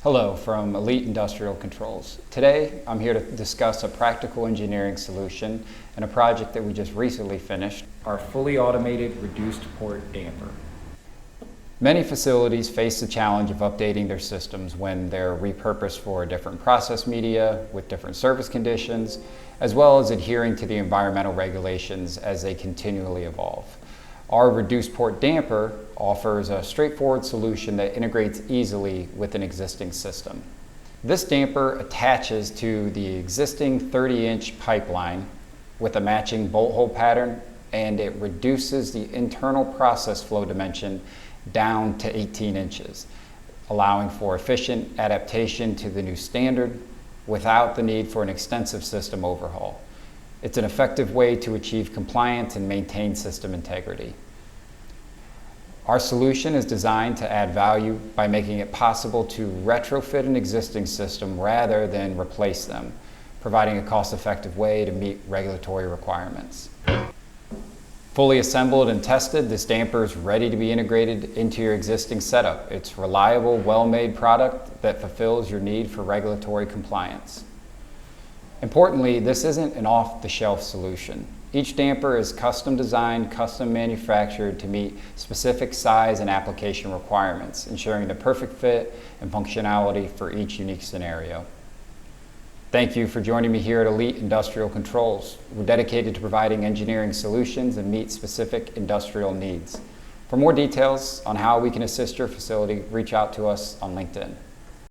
Hello from Elite Industrial Controls. Today I'm here to discuss a practical engineering solution and a project that we just recently finished, our fully automated reduced port damper. Many facilities face the challenge of updating their systems when they're repurposed for a different process media with different service conditions, as well as adhering to the environmental regulations as they continually evolve. Our reduced port damper offers a straightforward solution that integrates easily with an existing system. This damper attaches to the existing 30-inch pipeline with a matching bolt hole pattern, and it reduces the internal process flow dimension down to 18 inches, allowing for efficient adaptation to the new standard without the need for an extensive system overhaul. It's an effective way to achieve compliance and maintain system integrity. Our solution is designed to add value by making it possible to retrofit an existing system rather than replace them, providing a cost-effective way to meet regulatory requirements. Fully assembled and tested, this damper is ready to be integrated into your existing setup. It's a reliable, well-made product that fulfills your need for regulatory compliance. Importantly, this isn't an off-the-shelf solution. Each damper is custom designed, custom manufactured to meet specific size and application requirements, ensuring the perfect fit and functionality for each unique scenario. Thank you for joining me here at Elite Industrial Controls. We're dedicated to providing engineering solutions that meet specific industrial needs. For more details on how we can assist your facility, reach out to us on LinkedIn.